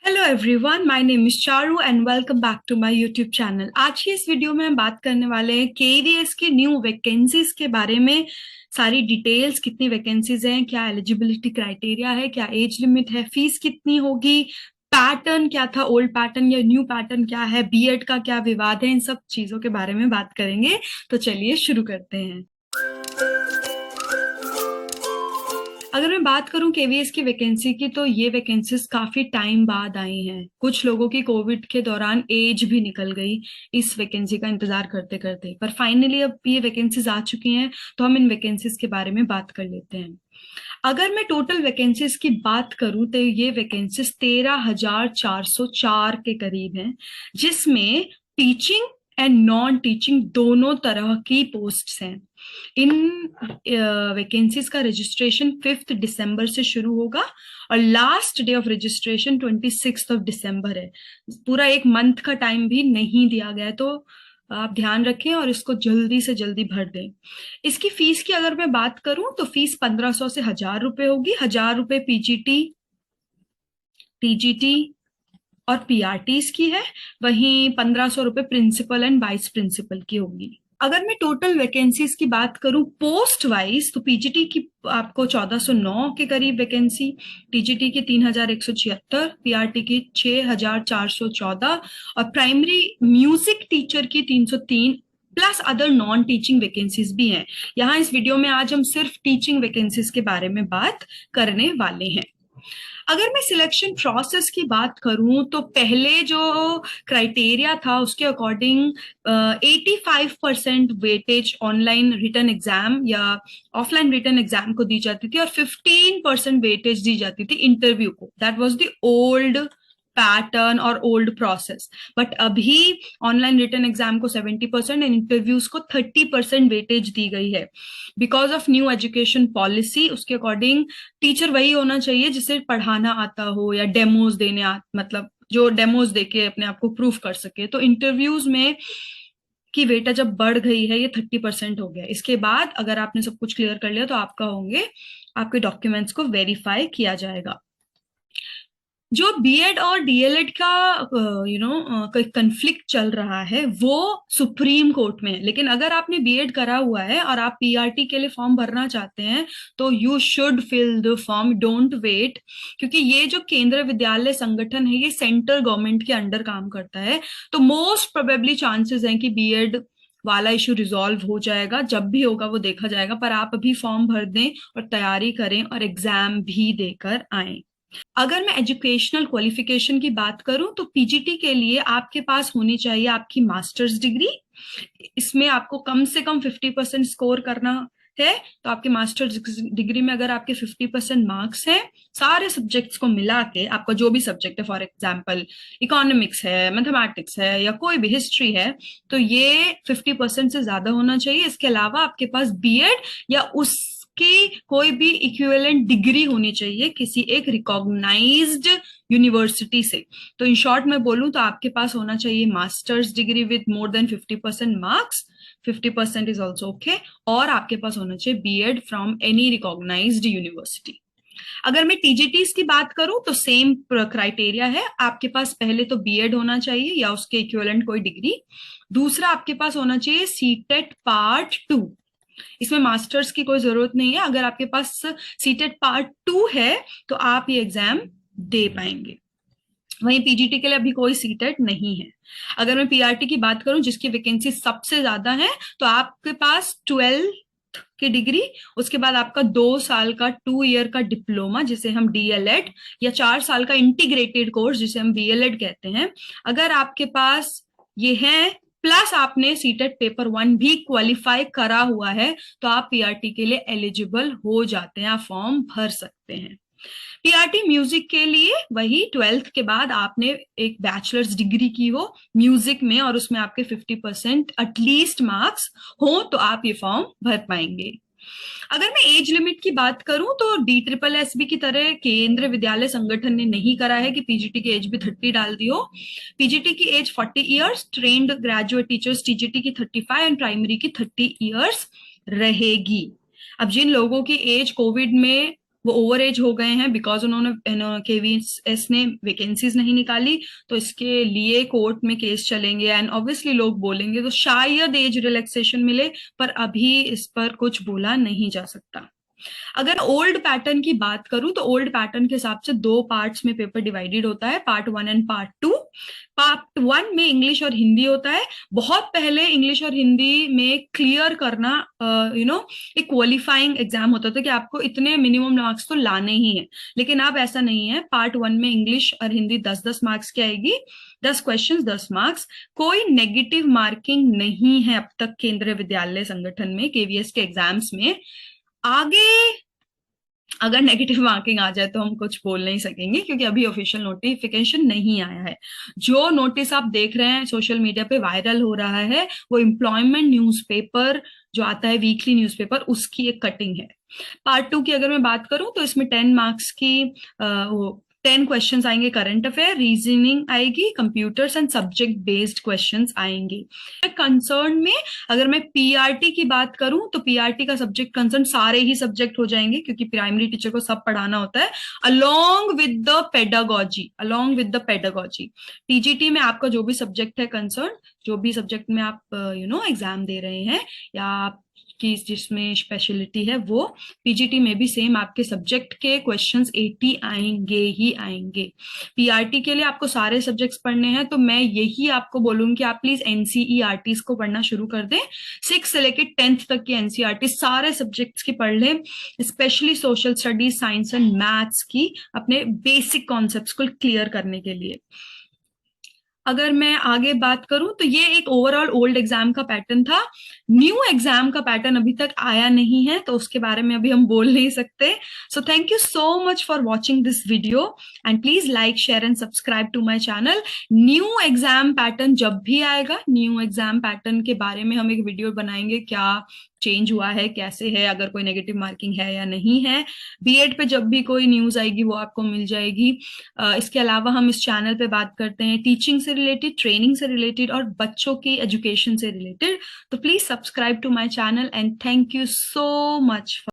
Hello everyone, my name is Charu and welcome back to my YouTube channel. आज की इस video में हम बात करने वाले हैं केवीएस के न्यू वैकेंसीज के बारे में। सारी डिटेल्स, कितनी वैकेंसीज हैं, क्या एलिजिबिलिटी क्राइटेरिया है, क्या एज लिमिट है, फीस कितनी होगी, पैटर्न क्या था, ओल्ड पैटर्न या न्यू पैटर्न क्या है, बीएड का क्या विवाद है, इन सब चीजों के बारे में बात करेंगे। तो चलिए शुरू करते हैं। अगर मैं बात करूं केवीएस की वैकेंसी की, तो ये वैकेंसीज काफी टाइम बाद आई हैं। कुछ लोगों की कोविड के दौरान एज भी निकल गई इस वैकेंसी का इंतजार करते करते, पर फाइनली अब ये वैकेंसीज आ चुकी हैं। तो हम इन वैकेंसीज के बारे में बात कर लेते हैं। अगर मैं टोटल वैकेंसीज की बात करूं तो ये वैकेंसीज 13,404 के करीब हैं, जिसमें टीचिंग एंड नॉन टीचिंग दोनों तरह की पोस्ट्स हैं। इन वैकेंसीज का रजिस्ट्रेशन 5 दिसंबर से शुरू होगा और लास्ट डे ऑफ रजिस्ट्रेशन 26 दिसंबर है। पूरा एक मंथ का टाइम भी नहीं दिया गया है, तो आप ध्यान रखें और इसको जल्दी से जल्दी भर दें। इसकी फीस की अगर मैं बात करूं तो फीस 1500 से 1000 रुपए होगी। 1000 रुपए पीजीटी, टीजीटी और पीआरटीज की है। वहीं 1500 रुपए प्रिंसिपल एंड वाइस प्रिंसिपल की होगी। अगर मैं टोटल वैकेंसीज की बात करूं पोस्ट वाइज, तो पीजीटी की आपको 1409 के करीब वैकेंसी, टीजीटी की 3176, पीआरटी की 6414 और प्राइमरी म्यूजिक टीचर की 303 plus other non teaching vacancies भी हैं। यहाँ इस वीडियो में आज हम सिर्फ टीचिंग वैकेंसीज के बारे में बात करने वाले हैं। अगर मैं सिलेक्शन प्रोसेस की बात करूं तो पहले जो क्राइटेरिया था उसके according 85% weightage online return exam या ऑफलाइन रिटर्न एग्जाम को दी जाती थी और 15% वेटेज दी जाती थी इंटरव्यू को। That was the old pattern और ओल्ड प्रोसेस। बट अभी ऑनलाइन रिटर्न एग्जाम को 70% एंड इंटरव्यूज को 30% वेटेज दी गई है because of new education policy. उसके अकॉर्डिंग टीचर वही होना चाहिए जिसे पढ़ाना आता हो या डेमोज देने मतलब जो डेमोज देके अपने आप को प्रूफ कर सके। तो इंटरव्यूज में की वेटा जब बढ़ गई है, ये 30% हो गया। इसके बाद अगर आपने सब कुछ क्लियर कर लिया तो आपके डॉक्यूमेंट्स को वेरीफाई किया जाएगा। जो बीएड और डीएलएड का कोई कंफ्लिक्ट चल रहा है वो सुप्रीम कोर्ट में है। लेकिन अगर आपने बीएड करा हुआ है और आप पीआरटी के लिए फॉर्म भरना चाहते हैं तो you should fill the form, don't wait. क्योंकि ये जो केंद्रीय विद्यालय संगठन है ये सेंट्रल गवर्नमेंट के अंडर काम करता है, तो मोस्ट प्रोबेबली चांसेस हैं कि बीएड वाला इशू रिजॉल्व हो जाएगा। जब भी होगा वो देखा जाएगा, पर आप अभी फॉर्म भर दें और तैयारी करें और एग्जाम भी देकर आए। अगर मैं एजुकेशनल क्वालिफिकेशन की बात करूं तो पीजीटी के लिए आपके पास होनी चाहिए आपकी मास्टर्स डिग्री। इसमें आपको कम से कम 50% स्कोर करना है। तो आपके मास्टर्स डिग्री में अगर आपके 50% मार्क्स हैं, सारे सब्जेक्ट्स को मिला के, आपका जो भी सब्जेक्ट है, फॉर एग्जाम्पल इकोनॉमिक्स है, मैथमेटिक्स है या कोई भी हिस्ट्री है, तो ये 50% से ज्यादा होना चाहिए। इसके अलावा आपके पास बीएड या उस की कोई भी इक्विवेलेंट डिग्री होनी चाहिए किसी एक रिकॉग्नाइज्ड यूनिवर्सिटी से। तो इन शॉर्ट में बोलूं तो आपके पास होना चाहिए masters degree with more than 50% marks, 50% is also okay, और आपके पास होना चाहिए BEd from any recognised university. अगर मैं टीजीटीज की बात करूं तो सेम क्राइटेरिया है। आपके पास पहले तो बीएड होना चाहिए या उसके इक्विवेलेंट कोई डिग्री। दूसरा, आपके पास होना चाहिए सीटेट पार्ट 2। इसमें मास्टर्स की कोई जरूरत नहीं है। अगर आपके पास सीटेट पार्ट 2 है तो आप ये एग्जाम दे पाएंगे। वहीं पीजीटी के लिए अभी कोई सीटेट नहीं है। अगर मैं पीआरटी की बात करूं जिसकी वैकेंसी सबसे ज्यादा है, तो आपके पास 12th की डिग्री, उसके बाद आपका 2 साल का 2 ईयर का डिप्लोमा जिसे हम डीएलएड, या 4 साल का इंटीग्रेटेड कोर्स जिसे हम बीएलएड कहते हैं, अगर आपके पास ये है, प्लस आपने सीटेट पेपर 1 भी क्वालिफाई करा हुआ है, तो आप पीआरटी के लिए एलिजिबल हो जाते हैं, आप फॉर्म भर सकते हैं। पीआरटी म्यूजिक के लिए वही 12th के बाद आपने एक बैचलर्स डिग्री की हो म्यूजिक में और उसमें आपके 50% एटलीस्ट मार्क्स हो तो आप ये फॉर्म भर पाएंगे। अगर मैं एज लिमिट की बात करूं तो DSSB की तरह केंद्रीय विद्यालय संगठन ने नहीं करा है कि पीजीटी की एज भी 30 डाल दी हो। पीजीटी की age 40 years, trained graduate teachers TGT की 35 एंड प्राइमरी की 30 इयर्स रहेगी। अब जिन लोगों की एज कोविड में वो ओवर एज हो गए हैं बिकॉज उन्होंने केवीएस ने वैकेंसीज नहीं निकाली, तो इसके लिए कोर्ट में केस चलेंगे एंड ऑब्वियसली लोग बोलेंगे, तो शायद एज रिलैक्सेशन मिले, पर अभी इस पर कुछ बोला नहीं जा सकता। अगर ओल्ड पैटर्न की बात करूं तो ओल्ड पैटर्न के हिसाब से 2 पार्ट्स में पेपर डिवाइडेड होता है, पार्ट 1 एंड पार्ट 2। पार्ट 1 में इंग्लिश और हिंदी होता है। बहुत पहले इंग्लिश और हिंदी में क्लियर करना एक क्वालिफाइंग एग्जाम होता था कि आपको इतने मिनिमम मार्क्स तो लाने ही है, लेकिन अब ऐसा नहीं है। पार्ट 1 में इंग्लिश और हिंदी 10-10 मार्क्स की आएगी, 10 क्वेश्चन 10 मार्क्स। कोई नेगेटिव मार्किंग नहीं है अब तक केंद्रीय विद्यालय संगठन में केवीएस के एग्जाम्स में। आगे अगर नेगेटिव मार्किंग आ जाए तो हम कुछ बोल नहीं सकेंगे, क्योंकि अभी ऑफिशियल नोटिफिकेशन नहीं आया है। जो नोटिस आप देख रहे हैं सोशल मीडिया पे वायरल हो रहा है, वो एम्प्लॉयमेंट न्यूज़पेपर जो आता है, वीकली न्यूज़पेपर, उसकी एक कटिंग है। पार्ट 2 की अगर मैं बात करूं तो इसमें 10 मार्क्स की 10 क्वेश्चंस आएंगे, करंट अफेयर, रीजनिंग आएगी, computers and subject based questions आएंगे। कंसर्न में अगर मैं पीआरटी की बात करूं तो पीआरटी का सब्जेक्ट कंसर्न सारे ही सब्जेक्ट हो जाएंगे, क्योंकि प्राइमरी टीचर को सब पढ़ाना होता है along with the pedagogy. TGT में आपका जो भी सब्जेक्ट है कंसर्न, जो भी सब्जेक्ट में आप एग्जाम दे रहे हैं या की जिसमें स्पेशलिटी है, वो पीजीटी में भी सेम आपके सब्जेक्ट के क्वेश्चंस 80 आएंगे ही आएंगे। पीआरटी के लिए आपको सारे सब्जेक्ट्स पढ़ने हैं, तो मैं यही आपको बोलूंगी कि आप प्लीज एनसीईआरटी को पढ़ना शुरू कर दें। 6 से लेकर 10th तक की एनसीईआरटी सारे सब्जेक्ट्स की पढ़ लें, specially social studies, science and maths की, अपने बेसिक कॉन्सेप्ट्स को क्लियर करने के लिए। अगर मैं आगे बात करूं तो ये एक ओवरऑल ओल्ड एग्जाम का पैटर्न था। न्यू एग्जाम का पैटर्न अभी तक आया नहीं है, तो उसके बारे में अभी हम बोल नहीं सकते। So thank you so much for watching this video and please like, share and subscribe to my channel. New exam pattern जब भी आएगा, न्यू एग्जाम पैटर्न के बारे में हम एक वीडियो बनाएंगे, क्या चेंज हुआ है, कैसे है, अगर कोई नेगेटिव मार्किंग है या नहीं है। बीएड पे जब भी कोई न्यूज आएगी वो आपको मिल जाएगी। इसके अलावा हम इस चैनल पे बात करते हैं टीचिंग से रिलेटेड, ट्रेनिंग से रिलेटेड और बच्चों की एजुकेशन से रिलेटेड। तो please subscribe to my channel and thank you so much.